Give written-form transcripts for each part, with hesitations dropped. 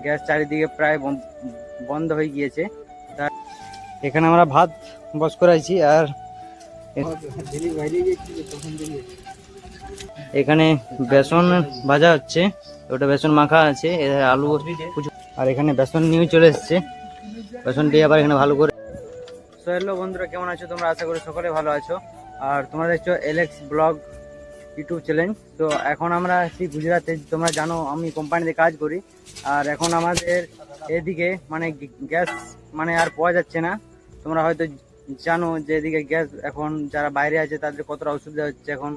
Gas চারিদিকে প্রায় বন্ধ হয়ে গিয়েছে। তা এখানে আমরা ভাত বস করাইছি, আর এখানে বেসন ভাজা হচ্ছে, ওটা বেসন মাখা আছে, আলু আর এখানে বেসন নিয়ে চলে এসছে। বেসন দিয়ে আবার এখানে ভালো করে। সো হ্যালো বন্ধুরা, কেমন আছো তোমরা? আশা করি সকলে ভালো আছো। আর তোমরা দেখছো এলএক্স ব্লগ ইউটিউব চ্যানেল। তো এখন আমরা আছি গুজরাটে। তোমরা জানো আমি কোম্পানিতে কাজ করি, আর এখন আমাদের এদিকে মানে গ্যাস মানে আর পাওয়া যাচ্ছে না। তোমরা হয়তো জানো যে এদিকে গ্যাস এখন যারা বাইরে আছে তাদের কতটা অসুবিধা হচ্ছে। এখন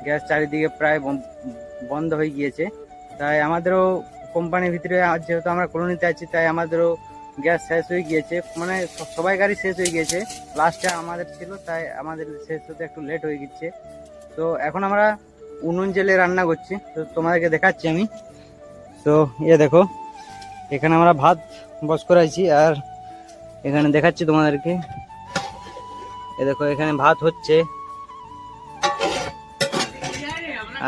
গ্যাস চারিদিকে প্রায় বন্ধ হয়ে গিয়েছে। তাই আমাদেরও কোম্পানির ভিতরে, যেহেতু আমরা কলোনিতে আছি, তাই আমাদেরও গ্যাস শেষ হয়ে গিয়েছে। মানে সবাইকারই শেষ হয়ে গিয়েছে, লাস্টে আমাদের ছিল, তাই আমাদের শেষ হতে একটু লেট হয়ে গেছে। তো এখন আমরা উনুন জেলে রান্না করছি, তো তোমাদেরকে দেখাচ্ছি আমি। তো দেখো, এখানে আমরা ভাত বস করাইছি, আর এখানে দেখাচ্ছি তোমাদেরকে। দেখো এখানে ভাত হচ্ছে,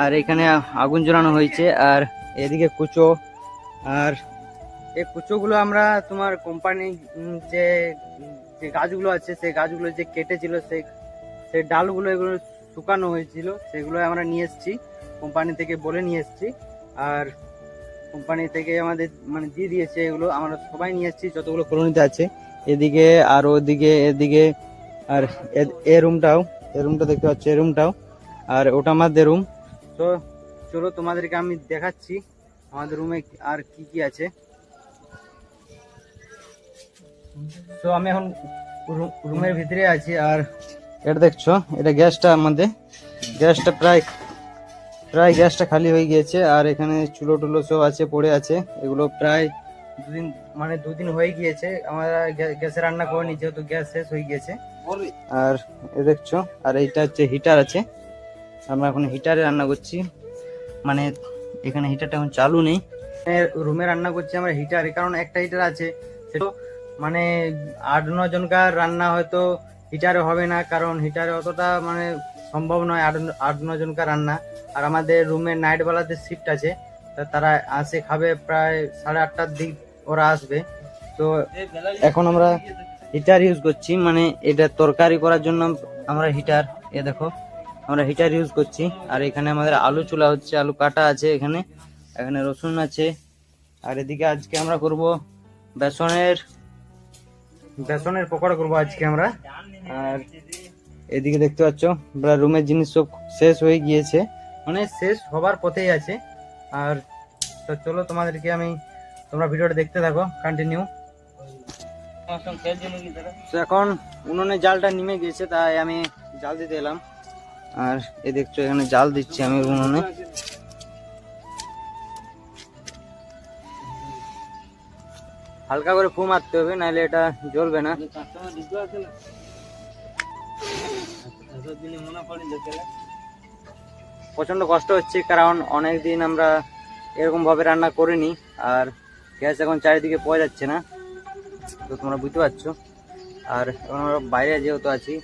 আর এখানে আগুন জ্বালানো হয়েছে, আর এদিকে কুচো। আর এই কুচোগুলো আমরা তোমার কোম্পানি যে গাছগুলো আছে, সেই গাছগুলো যে কেটেছিল, সেই ডালগুলো এগুলো শুকানো হয়েছিল, সেগুলো আমরা নিয়ে এসেছি, কোম্পানি থেকে বলে নিয়ে এসেছি। আর কোম্পানি থেকে আমাদের মানে দিয়ে দিয়েছে, এগুলো আমরা সবাই নিয়ে এসেছি যতগুলো কলোনিতে আছে। এদিকে আর ওদিকে, এদিকে আর এই রুমটা দেখতে পাচ্ছি, এই রুমটাও, আর ওটা আমাদের রুম। তো চলো তোমাদেরকে আমি দেখাচ্ছি আমাদের রুমে আর কি কি আছে। তো আমি এখন রুমের ভিতরে আছি, আর এটা দেখছো, এটা গ্যাসটা আমাদের, গ্যাসটা প্রায় গ্যাসটা খালি হয়ে গিয়েছে। আর এখানে চুলো টুলো সব আছে, পড়ে আছে, এগুলো প্রায় দুদিন হয়ে গিয়েছে আমরা গ্যাসে রান্না করিনি, যেহেতু গ্যাস শেষ হয়ে গিয়েছে। আর এ দেখছো, আর এইটা হচ্ছে হিটার আছে, আমরা এখন হিটারে রান্না করছি। মানে এখানে হিটারটা এখন চালু নেই, রুমে রান্না করছি আমরা হিটারে, কারণ একটা হিটার আছে, সেটা মানে 8-9 জনকার রান্না হয়তো হিটারে হবে না, কারণ হিটারে অতটা মানে সম্ভব নয় 8-9 জনকার রান্না। আর আমাদের রুমে নাইট বেলাতে শিফট আছে, তারা আসে খাবে প্রায় 8:30টার দিক ওরা আসবে। তো এখন আমরা হিটার ইউজ করছি, মানে এটা তরকারি করার জন্য আমরা হিটার, দেখো আমরা হিটার ইউজ করছি। আর এখানে আমাদের আলু চুলা হচ্ছে, আলু কাটা আছে, এখানে রসুন আছে। আর এদিকে আজকে আমরা করব বেসনের পকোড়া করবো আজকে আমরা। আর এদিকে দেখতে পাচ্ছ রুমের জিনিস সব শেষ হয়ে গিয়েছে, মানে শেষ হবার পথেই আছে। আর তো চলো তোমাদেরকে তোমরা ভিডিওটা দেখতে থাকো কন্টিনিউ। তো এখন উনুনে জালটা নেমে গিয়েছে, তাই আমি জাল দিতে এলাম। আর দেখছো এখানে জাল দিচ্ছি আমি উনুনে। হালকা করে ফু মারতে হবে, নাহলে এটা জ্বলবে না। প্রচন্ড কষ্ট হচ্ছে, কারণ অনেকদিন আমরা এরকম ভাবে রান্না করিনি, আর গ্যাস এখন চারিদিকে পাওয়া যাচ্ছে না, তো তোমরা বুঝতে পারছো। আর এখন আমরা বাইরে যেহেতু আছি,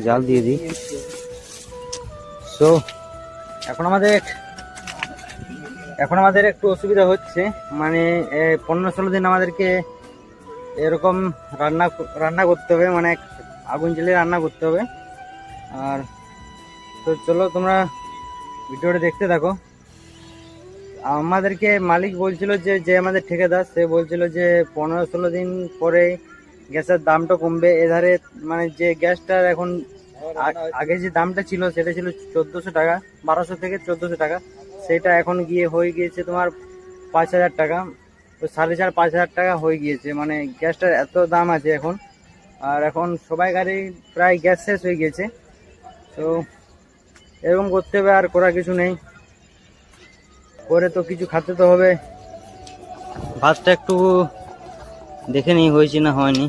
জাল দিয়ে দিই। তো এখন আমাদের একটু অসুবিধা হচ্ছে, মানে 15-16 দিন আমাদেরকে এরকম রান্না করতে হবে, মানে আগুন জ্বেলে রান্না করতে হবে। আর তো চলো তোমরা ভিডিওটা দেখতে থাকো। আমাদেরকে মালিক বলছিল যে আমাদের ঠিকাদার, সে বলছিল যে 15-16 দিন পরে গ্যাসের দামটা কমবে। এধারে মানে যে গ্যাসটার এখন আগে যে দামটা ছিল, সেটা ছিল 1400 টাকা, 1200 থেকে 1400 টাকা। সেটা এখন হয়ে গিয়েছে তোমার 5000 টাকা, তো 4500 টাকা হয়ে গিয়েছে। মানে গ্যাসটার এত দাম আছে এখন। আর এখন সবাই গাড়ি প্রায় গ্যাস শেষ হয়ে গিয়েছে, তো এরকম করতে হবে, আর করার কিছু নেই, করে তো কিছু খাতে তো হবে। ভাতটা একটু দেখে নিই হয়েছে না হয়নি।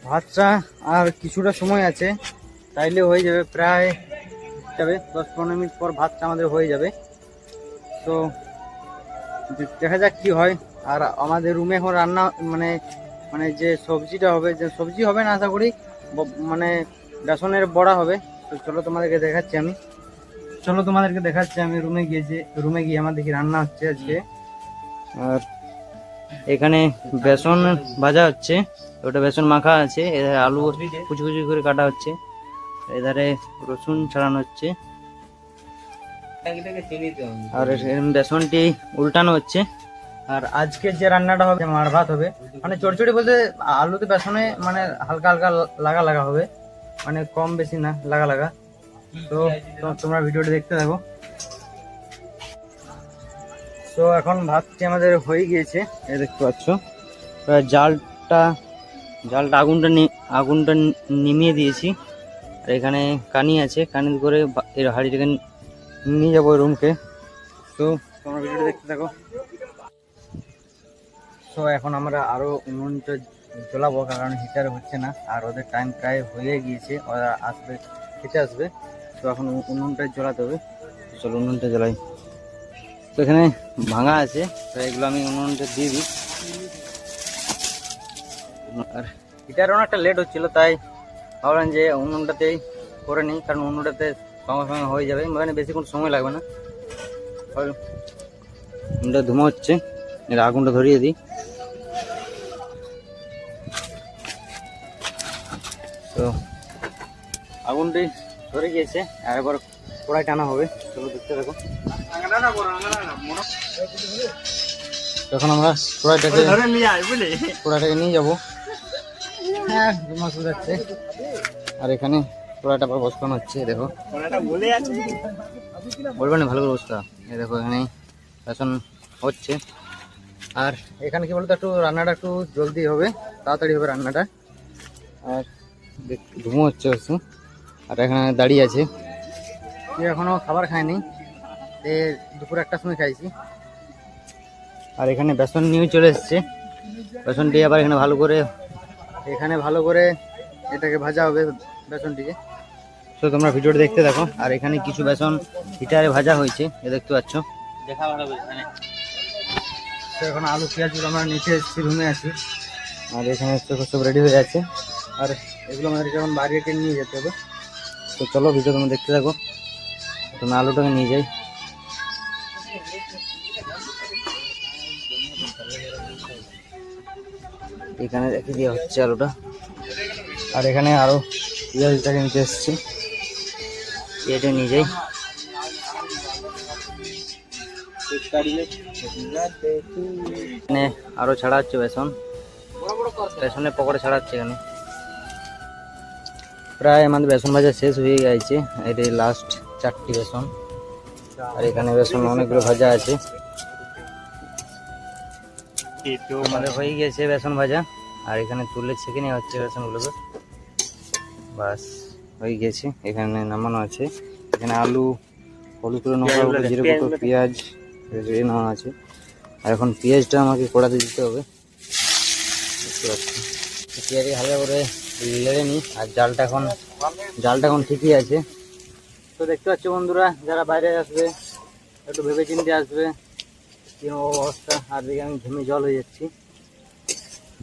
ভাতটা আর কিছুটা সময় আছে, তাইলে হয়ে যাবে, প্রায় 10-15 মিনিট পর ভাতটা আমাদের হয়ে যাবে। তো দেখা যাক কি হয়। আর আমাদের রুমে এখন রান্না মানে মানে যে সবজিটা হবে, যে সবজি হবে না আশা করি, মানে বেসনের বড়া হবে। তো চলো তোমাদেরকে দেখাচ্ছি আমি রুমে গিয়ে আমার দেখি রান্না হচ্ছে আজকে। আর এখানে বেসন ভাজা হচ্ছে, ওটা বেসন মাখা আছে, এধারে আলু কুচি কুচি করে কাটা হচ্ছে, এধারে রসুন ছাড়ানো হচ্ছে, আর বেসনটি উল্টানো হচ্ছে। আর আজকে যে রান্নাটা হবে মার ভাত হবে, মানে চড়চড়ি বলতে আলুতে বেসনে মানে হালকা হালকা লাগা লাগা হবে, মানে কম বেশি না, লাগা লাগা। তো তোমরা ভিডিওটি দেখতে থাকো। তো এখন ভাতটি আমাদের হয়ে গিয়েছে, এই দেখতে পাচ্ছ। জালটা আগুনটা নিমিয়ে দিয়েছি। আর এখানে কানি আছে, কানি করে এর হাঁড়িটাকে নিয়ে যাবো রুমকে। তো তোমরা ভিডিওটি দেখতে থাকো। তো এখন আমরা আরো উনুনটা জ্বলাবো, কারণ হিটার হচ্ছে না, আর ওদের টাইম প্রায় হয়ে গিয়েছে, ওরা আসবে, খেতে আসবে। তো এখন উনুনটা জ্বলাতে হবে। চলো উনুনটা জ্বলাই। তো এখানে ভাঙা আছে, তো এগুলো আমি উনুনটা দিয়ে দিই। আর হিটার অনেকটা লেট হচ্ছিল, তাই ভাবলাম যে উনুনটাতেই করে নিই, কারণ উনুনটাতে সঙ্গে সঙ্গে হয়ে যাবে, মানে বেশিক্ষণ সময় লাগবে না। উনুনটা ধুমো হচ্ছে, এর আগুনটা ধরিয়ে দিই। তো আগুনটি ধরে গিয়েছে, আর এবার কড়াই টানা হবে। চলো দেখতে থাকো। তখন আমরা কড়াইটাকে নিয়ে যাবো। হ্যাঁ, মাছ যাচ্ছে। আর এখানে কড়াইটা আবার বসানো হচ্ছে, দেখো বলবে না ভালো করে বসতা। এই দেখো এখানে বেসন হচ্ছে। আর এখানে কি বলতো, একটু রান্নাটা একটু জলদি হবে, তাড়াতাড়ি হবে রান্নাটা। আর ধুমো হচ্ছে হচ্ছে। আর এখানে দাঁড়িয়ে আছে, এখনো খাবার খায়নি, দুপুর 1টার সময় খাইছি। আর এখানে বেসন নিয়ে চলে এসছে, বেসন দিয়ে আবার এখানে ভালো করে এটাকে ভাজা হবে বেসনটিকে। তো তোমরা ভিডিওটা দেখতে দেখো। আর এখানে কিছু বেসন হিটারে ভাজা হয়েছে, এ দেখতে পাচ্ছ। তো এখন আলু পেঁয়াজগুলো আমরা নিচে এসেছি, রুমে আছি। আর এখানে সব রেডি হয়ে আছে, আর এগুলো আমাদেরকে এখন বাইরে নিয়ে যেতে হবে। তো চলো ভিডিও তোমরা দেখতে থাকো। তুমি আলুটাকে নিয়ে যাই। এখানে রেখে দেওয়া হচ্ছে আলুটা। আর এখানে আরো পেঁয়াজটাকে নিতে এসছি, এটা নিয়ে যাই। এখানে আরো ছাড়া হচ্ছে বেসনের পকোড়া ছাড়া হচ্ছে। এখানে প্রায় আমাদের বেসন ভাজা শেষ হয়ে গেছে, এটাই লাস্ট 4টি বেসন। আর এখানে বেসন অনেকগুলো ভাজা আছে, আমাদের হয়ে গেছে বেসন ভাজা। আর এখানে তুলে ছেঁকে নেওয়া হচ্ছে বেসনগুলোকে, বাস হয়ে গেছে। এখানে নামানো আছে, এখানে আলু, হলুদ করে নেওয়া, জিরে গুঁড়ো, পেঁয়াজ নেওয়া আছে। আর এখন পেঁয়াজটা আমাকে কড়াতে দিতে হবে, বুঝতে পারছি। পেঁয়াজকে হালকা করে লেড়ে নিই। আর জালটা এখন ঠিকই আছে। তো দেখতে পাচ্ছ বন্ধুরা, যারা বাইরে আসবে একটু ভেবে চিন্তে আসবে, কি অবস্থা। আর দিকে আমি ঘেমে জল হয়ে যাচ্ছি।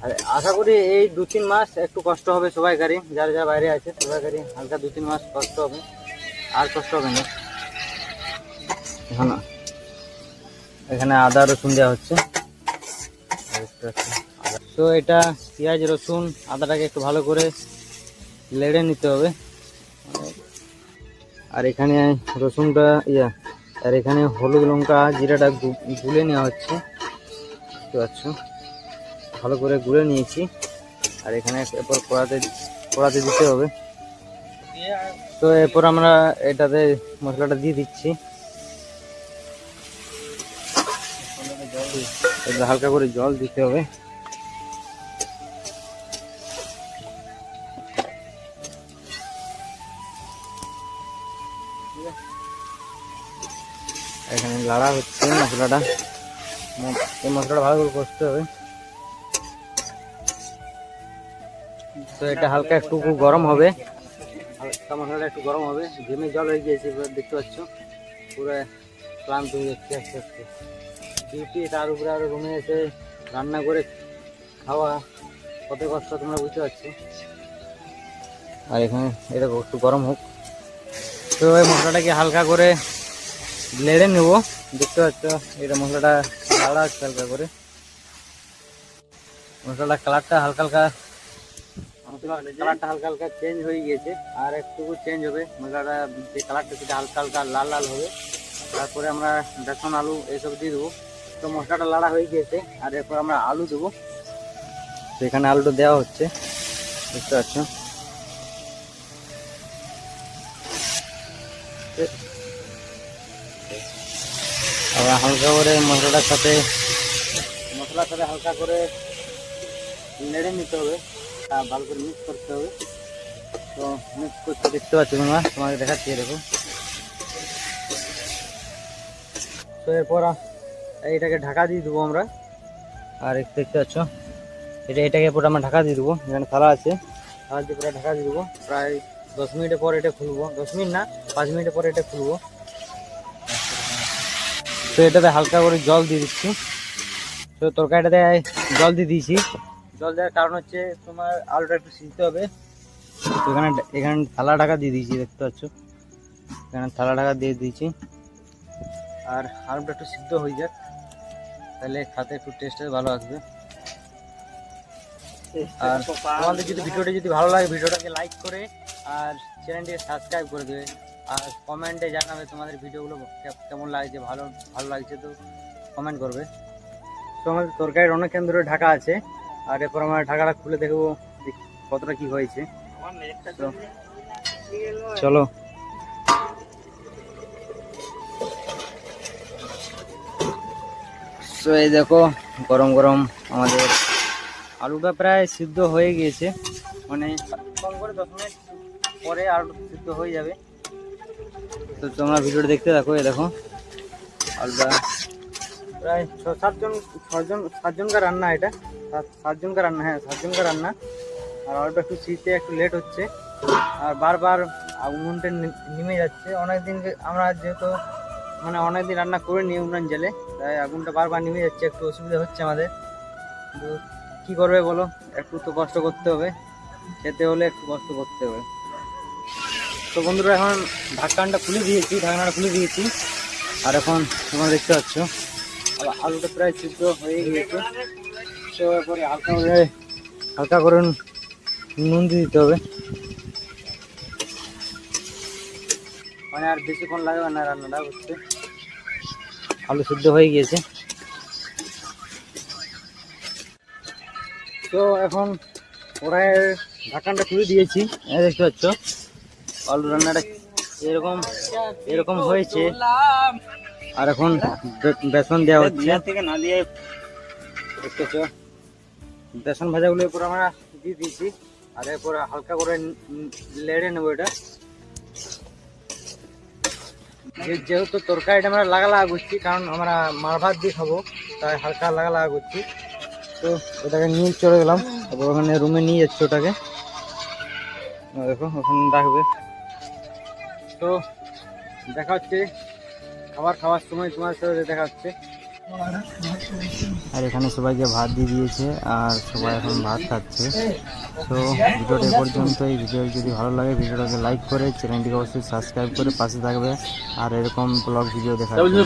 আর আশা করি এই 2-3 মাস একটু কষ্ট হবে সবাইকারই, যারা বাইরে আছে সবাইকারই হালকা 2-3 মাস কষ্ট হবে, আর কষ্ট হবে না। এখানে আদা রসুন দেওয়া হচ্ছে। তো এটা পেঁয়াজ রসুন আদাটাকে একটু ভালো করে লেড়ে নিতে হবে। আর এখানে রসুনটা আর এখানে হলুদ লঙ্কা জিরাটা গুলে নেওয়া হচ্ছে, বুঝতে পারছো, ভালো করে গুলে নিয়েছি। আর এখানে এরপর কড়াতে দিতে হবে। তো এরপর আমরা এটাতে মশলাটা দিয়ে দিচ্ছি, হালকা করে জল দিতে হবে। এখানে লাড়া হচ্ছে মশলাটা, এই মশলাটা ভালো করে কষতে হবে। তো এটা হালকা একটু গরম হবে, হালকা মশলাটা একটু গরম হবে। ঘেমে জল হয়ে গিয়েছে, দেখতে পাচ্ছ পুরো ক্লান্ত হয়ে যাচ্ছে আস্তে আস্তে ডিউটি, তার উপরে আরো রুমে এসে রান্না করে খাওয়া কত কষ্ট তোমরা বুঝতে পারছো। আর এখানে এটা একটু গরম হোক। তো এই মশলাটাকে হালকা করে নেড়ে নেব, দেখতে পাচ্ছ এটা মশলাটা লাড়া হচ্ছে হালকা করে। মশলাটা কালারটা হালকা হালকা চেঞ্জ হয়ে গিয়েছে, আর একটু চেঞ্জ হবে মশলাটা, যে কালারটা সেটা হালকা হালকা লাল লাল হবে। তারপরে আমরা বেসন আলু এইসব দিয়ে দেবো। তো মশলাটা লাড়া হয়ে গিয়েছে, আর এরপর আমরা আলু দেবো। তো এখানে আলুটা দেওয়া হচ্ছে, বুঝতে পারছো। আবার হালকা করে মশলার সাথে হালকা করে নেড়ে নিতে হবে, ভালো করে মিক্স করতে হবে। তো মিক্স করতে দেখতে পাচ্ছি তোমাকে দেখাচ্ছি এরকম। তো এরপর এইটাকে ঢাকা দিয়ে দেবো আমরা। আর দেখতে পাচ্ছ এটাকে এরপর আমরা ঢাকা দিয়ে দেবো। এখানে থালা আছে, থালা দিয়ে পুরো ঢাকা দিয়ে দেবো। প্রায় 10 মিনিটের পর এটা খুলবো, 10 মিনিট না 5 মিনিটের পর এটা খুলবো। তো এটাতে হালকা করে জল দিয়ে দিচ্ছি। তো তরকারিটাতে জল দিয়ে দিয়েছি। জল দেওয়ার কারণ হচ্ছে তোমার আলুটা একটু সিদ্ধ হবে। তো এখানে থালা ঢাকা দিয়ে দিয়েছি, দেখতে পাচ্ছ এখানে থালা ঢাকা দিয়ে দিয়েছি। আর আলুটা একটু সিদ্ধ হয়ে যাক, তাহলে খেতে একটু টেস্টে ভালো আসবে। আর তোমাদের যদি ভিডিওটা যদি ভালো লাগে, ভিডিওটাকে লাইক করে আর চ্যানেলটিকে সাবস্ক্রাইব করে দেবে। আর কমেন্টে জানাবে তোমাদের ভিডিওগুলো কেমন লাগছে, ভালো লাগছে তো কমেন্ট করবে। তো আমাদের তরকারির অনেকক্ষণ ধরে ঢাকা আছে, আর এরপর আমরা ঢাকাটা খুলে দেখবো কতটা কি হয়েছে। তো চলো। তো এই দেখো গরম গরম আমাদের আলুটা প্রায় সিদ্ধ হয়ে গিয়েছে, মানে কম করে 10 মিনিট পরে আলুটা সিদ্ধ হয়ে যাবে। তো তোমরা ভিডিওটা দেখতে থাকো। এই দেখো আলুটা প্রায় 7জনকার রান্না, এটা 7জনকার রান্না, হ্যাঁ 7জনকার রান্না। আর আলুটা একটু সিদ্ধতে একটু লেট হচ্ছে, আর বারবার উনুনটা নেমে যাচ্ছে। অনেকদিন আমরা যেহেতু মানে অনেকদিন রান্না করে নিই উনুন জেলে, তাই আগুনটা বারবার নেমে যাচ্ছে, একটু অসুবিধা হচ্ছে আমাদের। তো কী করবে বলো, একটু তো কষ্ট করতে হবে, খেতে হলে একটু কষ্ট করতে হবে। তো বন্ধুরা এখন ঢাকনাটা খুলে দিয়েছি। আর এখন তোমরা দেখতে পাচ্ছ আলুটা প্রায় সিদ্ধ হয়ে গিয়েছে। তো এরপরে হালকা করে নুন দিয়ে দিতে হবে, মানে আর বেশিক্ষণ লাগবে না রান্নাটা হচ্ছে। আলু সিদ্ধ হয়ে গিয়েছে। তো এখন কড়াইয়ের ঢাকনাটা খুলে দিয়েছি, দেখতে পাচ্ছ আলু রান্নাটা এরকম হয়েছে। আর এখন বেসন দেওয়া হচ্ছে, দেখতেছ বেসন ভাজাগুলো এরপর আমরা দিয়ে দিয়েছি। আর এরপর হালকা করে লেড়ে নেবো এটা। যেহেতু তরকারিটা আমরা লাগা করছি, কারণ আমরা মার ভাত দিয়ে খাবো, তাই হালকা লাগা করছি। তো ওটাকে নিয়ে চলে গেলাম, তারপর ওখানে রুমে নিয়ে যাচ্ছি ওটাকে। দেখো ওখানে রাখবে। তো দেখা হচ্ছে খাওয়ার সময় তোমার সাথে দেখা হচ্ছে। আর এখানে সবাইকে ভাত দিয়ে দিয়েছে, আর সবাই এখন ভাত খাচ্ছে। তো ভিডিওটা এ পর্যন্ত। এই ভিডিও যদি ভালো লাগে ভিডিওটাকে লাইক করে চ্যানেলটিকে অবশ্যই সাবস্ক্রাইব করে পাশে থাকবে। আর এরকম ব্লগ ভিডিও দেখার জন্য।